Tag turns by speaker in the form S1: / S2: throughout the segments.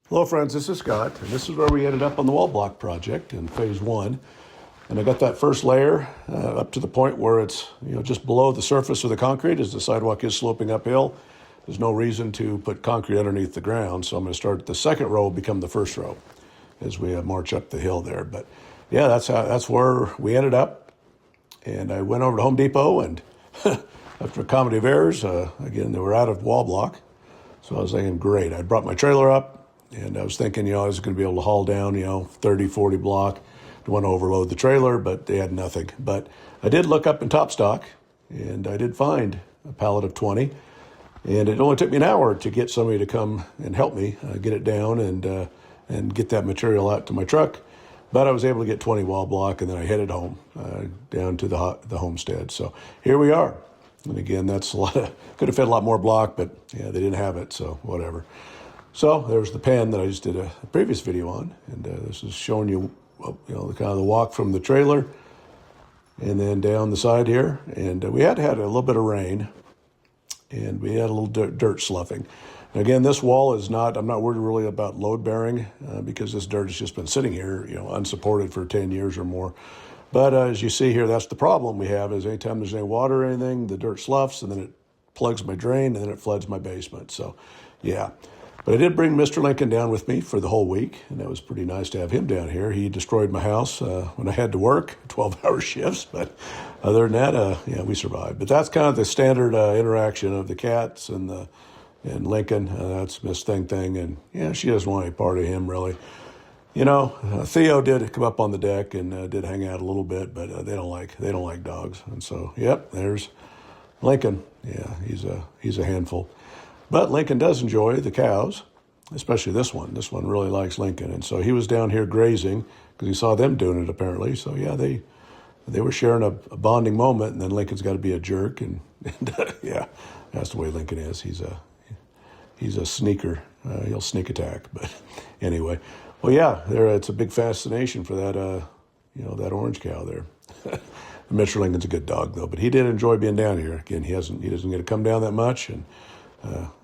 S1: Hello friends, this is Scott, and this is where we ended up on the wall block project in phase one. And I got that first layer up to the point where it's just below the surface of the concrete as the sidewalk is sloping uphill. There's no reason to put concrete underneath the ground, so I'm going to start the second row will become the first row as we march up the hill there. But yeah, that's where we ended up. And I went over to Home Depot, and after a comedy of errors, again, they were out of wall block. So I was thinking, great. I brought my trailer up. And I was thinking, I was going to be able to haul down, 30, 40 block. Don't want to overload the trailer, but they had nothing. But I did look up in top stock, and I did find a pallet of 20. And it only took me an hour to get somebody to come and help me get it down and get that material out to my truck. But I was able to get 20 wall block, and then I headed home down to the Homestead. So here we are. And again, that's a lot could have fit a lot more block, but yeah, they didn't have it, so whatever. So there's the pen that I just did a previous video on, and this is showing you, the kind of the walk from the trailer and then down the side here. And we had a little bit of rain, and we had a little dirt sloughing. And again, this wall is not, I'm not worried really about load bearing because this dirt has just been sitting here, unsupported for 10 years or more. But as you see here, that's the problem we have is anytime there's any water or anything, the dirt sloughs, and then it plugs my drain, and then it floods my basement. So, yeah. But I did bring Mr. Lincoln down with me for the whole week, and it was pretty nice to have him down here. He destroyed my house when I had to work, 12-hour shifts, but other than that, we survived. But that's kind of the standard interaction of the cats and Lincoln. That's Miss Thing, and she doesn't want any part of him, really. Theo did come up on the deck and did hang out a little bit, but they don't like dogs. And so, yep, there's Lincoln. Yeah, he's a handful. But Lincoln does enjoy the cows, especially this one. This one really likes Lincoln. And so he was down here grazing because he saw them doing it apparently. So yeah, they were sharing a bonding moment, and then Lincoln's got to be a jerk. And yeah, that's the way Lincoln is. He's a sneaker. He'll sneak attack. But anyway, well, yeah, it's a big fascination for that, that orange cow there. Mr. Lincoln's a good dog though, but he did enjoy being down here. Again, he doesn't get to come down that much, and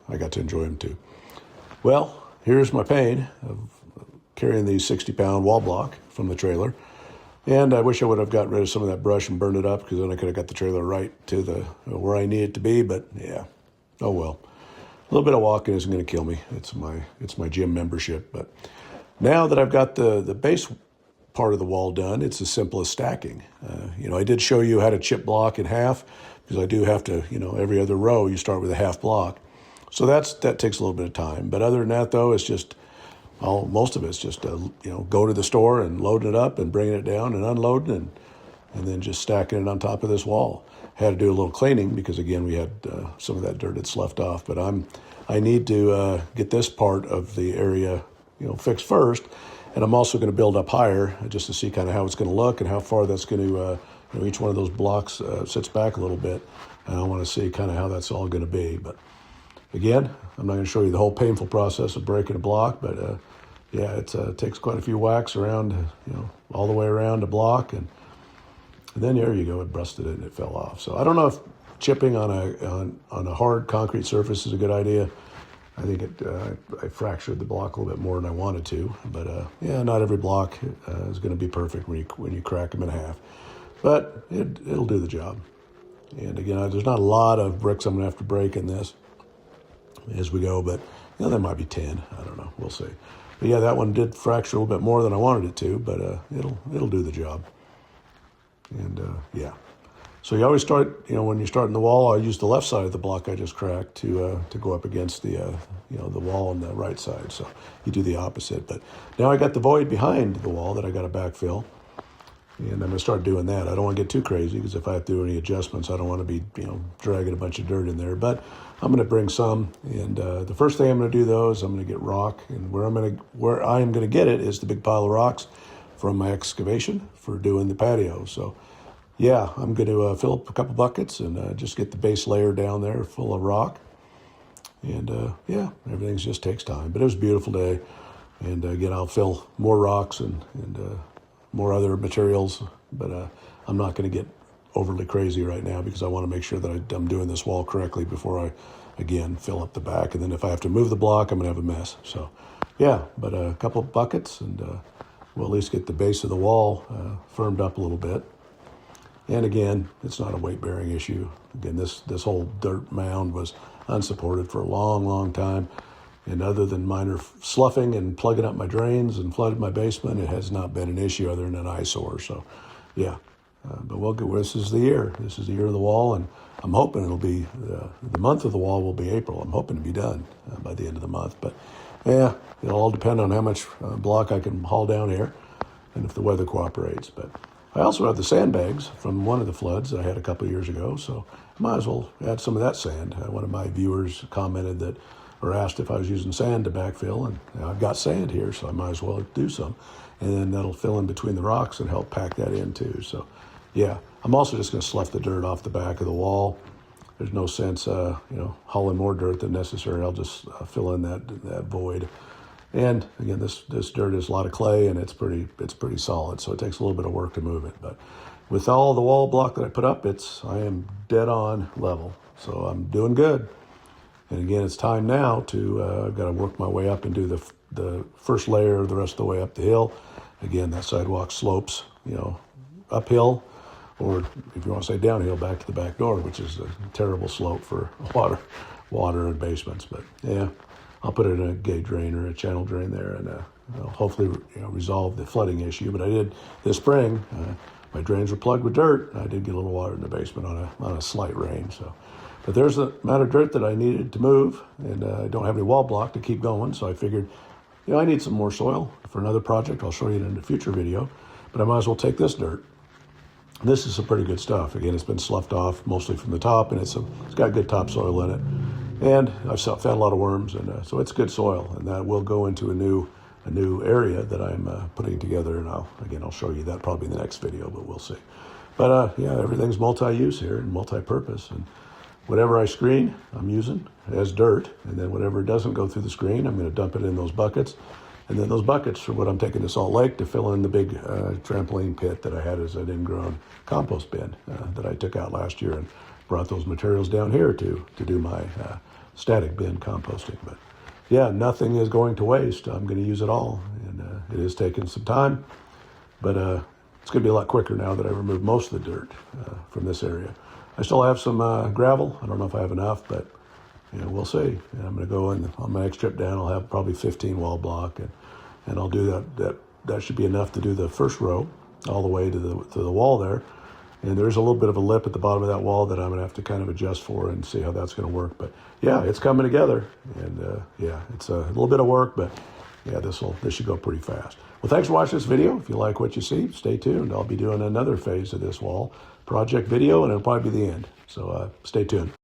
S1: I got to enjoy him too. Well, here's my pain of carrying these 60-pound wall block from the trailer. And I wish I would have gotten rid of some of that brush and burned it up, because then I could have got the trailer right to where I need it to be. But yeah, oh well. A little bit of walking isn't going to kill me. It's my gym membership. But now that I've got the base part of the wall done, it's as simple as stacking. I did show you how to chip block in half, because I do have to, every other row you start with a half block. So that takes a little bit of time. But other than that, though, it's just, most of it's just, go to the store and loading it up and bringing it down and unloading and then just stacking it on top of this wall. Had to do a little cleaning because, again, we had some of that dirt had sloughed off. But I need to get this part of the area, fixed first. And I'm also going to build up higher just to see kind of how it's going to look and how far that's going to, each one of those blocks sits back a little bit. And I want to see kind of how that's all going to be. But again, I'm not going to show you the whole painful process of breaking a block, but it takes quite a few whacks around, all the way around a block. And then there you go, it busted it and it fell off. So I don't know if chipping on a hard concrete surface is a good idea. I think I fractured the block a little bit more than I wanted to, but not every block is going to be perfect when you crack them in half, but it'll do the job. And again, there's not a lot of bricks I'm going to have to break in this as we go, but there might be 10. I don't know. We'll see. But yeah, that one did fracture a little bit more than I wanted it to, but it'll do the job. And yeah. So you always start, when you're starting the wall, I use the left side of the block I just cracked to go up against the wall on the right side. So you do the opposite. But now I got the void behind the wall that I got to backfill, and I'm going to start doing that. I don't want to get too crazy, because if I have to do any adjustments, I don't want to be, dragging a bunch of dirt in there. But I'm going to bring some, and the first thing I'm going to do though is I'm going to get rock, and where I am going to get it is the big pile of rocks from my excavation for doing the patio. So. Yeah, I'm going to fill up a couple buckets and just get the base layer down there full of rock. And everything just takes time. But it was a beautiful day. And again, I'll fill more rocks and more other materials. But I'm not going to get overly crazy right now, because I want to make sure that I'm doing this wall correctly before I, again, fill up the back. And then if I have to move the block, I'm going to have a mess. So yeah, but a couple of buckets, and we'll at least get the base of the wall firmed up a little bit. And again, it's not a weight-bearing issue. Again, this whole dirt mound was unsupported for a long, long time. And other than minor sloughing and plugging up my drains and flooded my basement, it has not been an issue other than an eyesore. So, yeah. But we'll get, this is the year. This is the year of the wall, and I'm hoping it'll be, the month of the wall will be April. I'm hoping to be done by the end of the month. But, yeah, it'll all depend on how much block I can haul down here and if the weather cooperates. But I also have the sandbags from one of the floods that I had a couple of years ago, so I might as well add some of that sand. One of my viewers commented that, or asked if I was using sand to backfill, and I've got sand here, so I might as well do some. And then that'll fill in between the rocks and help pack that in too. So, yeah, I'm also just going to slough the dirt off the back of the wall. There's no sense, hauling more dirt than necessary. I'll just fill in that void. And again, this dirt is a lot of clay, and it's pretty solid, so it takes a little bit of work to move it. But with all the wall block that I put up, I am dead on level, so I'm doing good. And again, it's time now to I've got to work my way up and do the first layer the rest of the way up the hill. Again, that sidewalk slopes, uphill, or if you want to say downhill, back to the back door, which is a terrible slope for water and basements. But yeah, I'll put it in a gate drain or a channel drain there, and I'll hopefully resolve the flooding issue. But I did this spring. My drains were plugged with dirt. I did get a little water in the basement on a slight rain. So, but there's the amount of dirt that I needed to move, and I don't have any wall block to keep going. So I figured, I need some more soil for another project. I'll show you it in a future video. But I might as well take this dirt. This is some pretty good stuff. Again, it's been sloughed off mostly from the top, and it's got good topsoil in it. And I've found a lot of worms, and so it's good soil, and that will go into a new area that I'm putting together. And I'll show you that probably in the next video, but we'll see. But yeah, everything's multi-use here and multi-purpose, and whatever I screen, I'm using as dirt, and then whatever doesn't go through the screen, I'm going to dump it in those buckets. And then those buckets are what I'm taking to Salt Lake to fill in the big trampoline pit that I had as an ingrown compost bin that I took out last year, and brought those materials down here to do my static bin composting. But yeah, nothing is going to waste. I'm going to use it all, and it is taking some time, but it's going to be a lot quicker now that I removed most of the dirt from this area. I still have some gravel. I don't know if I have enough, but we'll see. And I'm going to go in on my next trip down. I'll have probably 15 wall block, and I'll do that. That should be enough to do the first row all the way to the wall there. And there's a little bit of a lip at the bottom of that wall that I'm going to have to kind of adjust for and see how that's going to work. But yeah, it's coming together, and yeah, it's a little bit of work, but yeah, this should go pretty fast. Well, thanks for watching this video. If you like what you see, stay tuned. I'll be doing another phase of this wall project video, and it'll probably be the end. So stay tuned.